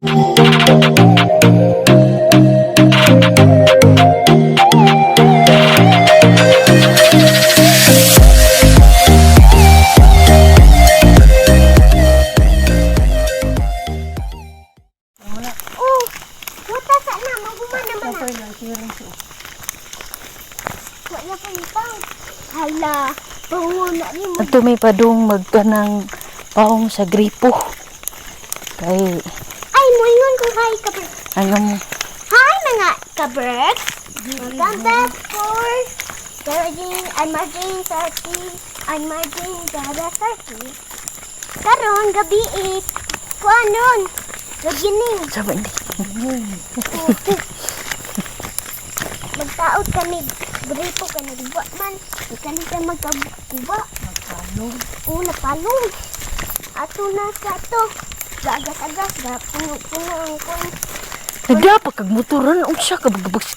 Hala, panguna ni mo. Ato may padung magkanang paong sa gripo. Kay Ay, mo yun kung hi kaberks. ano mo? Hi mga kaberks. Welcome back for Margen Sarte. I'm Margen Gyra Sarte. Karon gabi is kuanon. Beginning. Sabi hindi. Magtaod kami. Gripo ka nagbuwa man. Ikan ka magkabuwa. Napalong. Oo, napalong. Ato na sa to. Gagas-agas. Puno-puno ang kon. Nagdapa kag motoran unsa ka baktas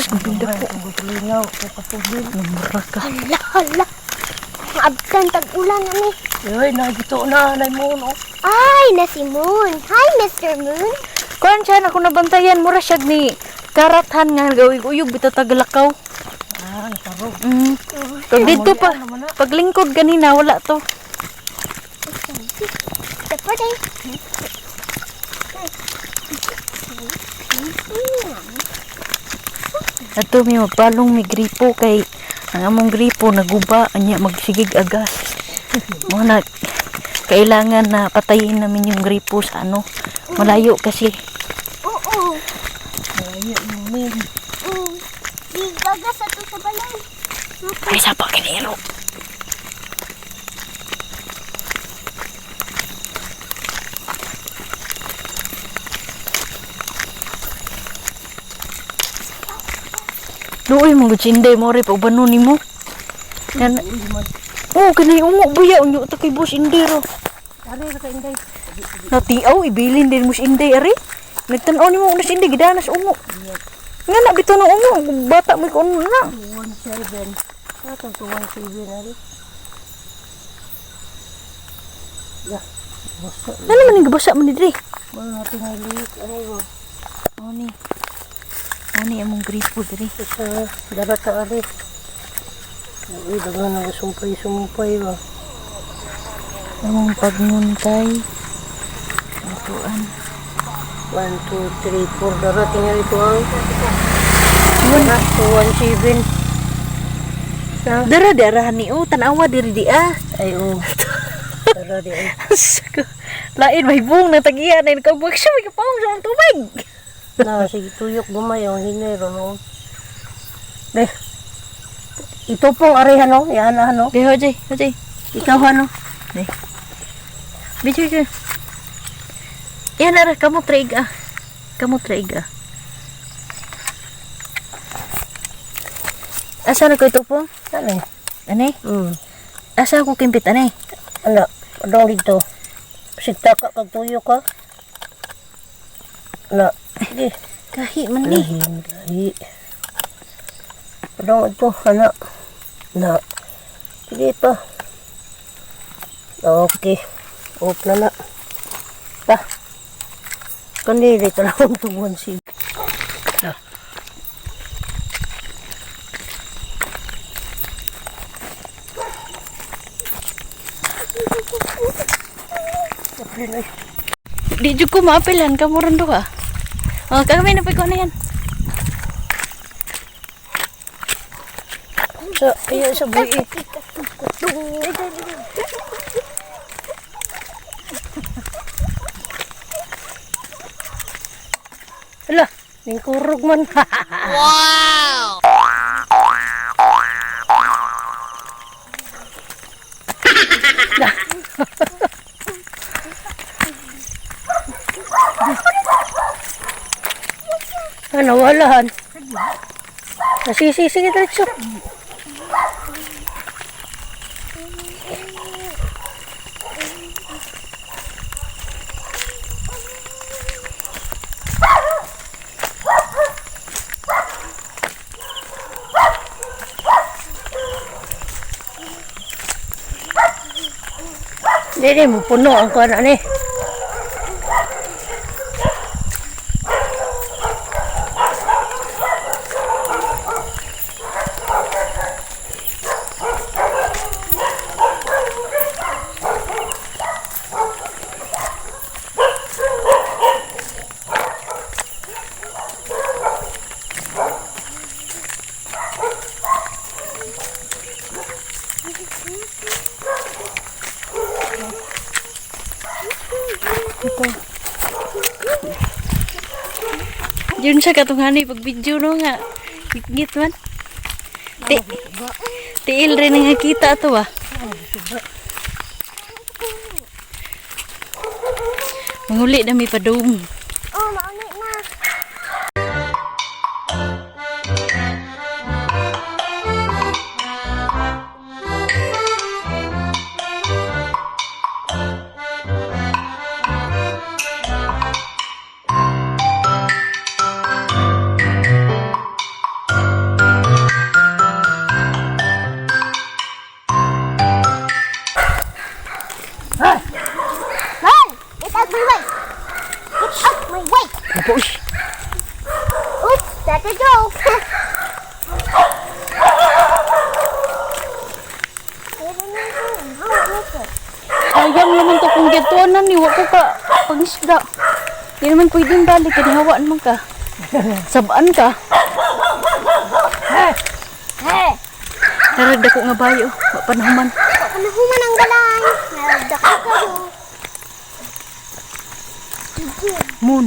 gabinda ko. Lingaw, kapatubig. Namura ka. Hala. Abtan tag-ulan na ni. Ay, nagito na, mo. Ay, na si Moon. Hi, Mr. Moon. Kuan siya ako nabantayan mura siya ni karathan nga gawig-uyog bitaw taglakaw. Ah, nakarog. Pag dito pa, paglingkod ganina wala to. Dapat eh. Ato may magpalong may gripo kay ang among gripo naguba anya magsigig agas. Mo na kailangan na patayin namin yung gripo sa ano. Malayo kasi. Oo. Ay, namin. Di gagas ato sa balay. Ay sapa kiniro. Luoy mong gutsinday mo rin pagbanon mo. Yan. Oh, kanay ungo buya unyo ta kay boss indero. Ari, ka inday. Natiaw ibilin din mo si inday ari. Nagtan-aw nimo na si inday gidanas ungo. Nga na bitaw na ungo bata mo ko na. 17. Atong 17 ari. Ya. Basta. Ano man yung basa mo ni Dre? Mga natin ay liit. Ay, mo. Ani among gripo Dre. Sa darat ka ari. Ay, dagan na sumpay ba. Among pagmuntay. Atuan. 1, 2, 3, 4. Darating nga ito ang 17. Dara-darahan ni o tanawa diri di ah. Ay, oh. Dara di ay. Lain may buong na tagiya na ikabag siya may kapawang sa mga tubig. Na, sige, tuyok gumayaw, hinero, no? Deh, ito pong arehan, no? Yan, ano? Di hojay. Ikaw, ano? Bijo. Yan ara kamu traig ah. Asa na ko ito po? Ano eh? Ane? Asa ko kimpit ane? Ano? Adong dito. Sita ka, kagtuyok ka? Ano? Sige. Kahi man ni. Gahi. Adong ito, ano? Na. Sige pa. Okay. Oop na na. Pa. Kanili ka lang ang tubuan si. Na. Di jud ko maapilan ka mo rondo ka. Oh, kami na pa ko na yan. Sa, iya sa buhi. Hala, ningkurog man. Wow! Ano, walahan. Sige, diretso. Hindi mo puno ang kuwan ani. Yun siya katungani pag video no nga. Git man. Tiil rin nga kita to ba. Manguli na may padung. Oh, maunay na. Run! Get out my way! Get out my way! Tapos. Oops, that's a joke. Sayang naman to kung gituanan ni wako ka pangisda. Di naman pwedeng balik kinahawaan man ka. Sabaan ka. Hey! Naragda ko nga bayo. Mapanahuman. Panahuman ang balay. Naragda ko kayo. Moon.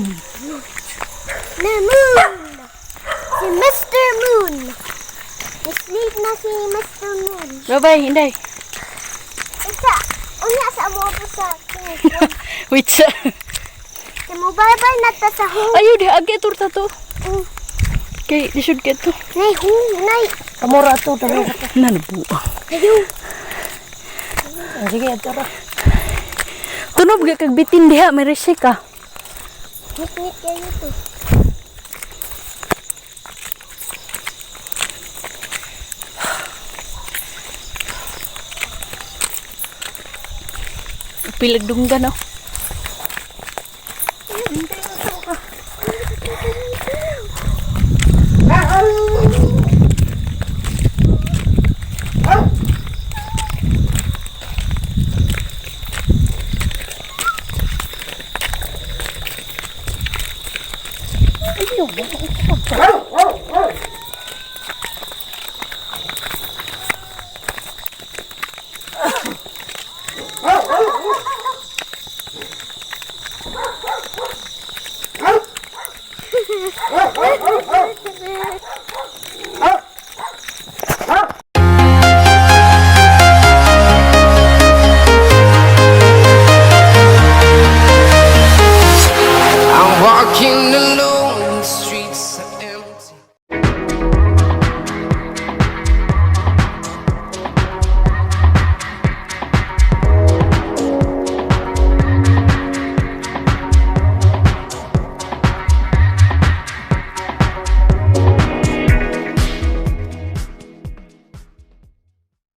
Na Moon! Si Mr. Moon! Sleep na si Mr. Moon. Bye-bye, Inday. Isa, unya sa mo po sa Wait sa. Sa mo bye-bye na ta sa home. Ayo di agi turta to. Kay lisod ka to. Nay, home, nay. Kamura to tara. Nanabu. Ayun. Sige, tara. Tunob ga kag bitin diha may resik ka. Ngit-ngit kayo to. Pilag dunggan oh.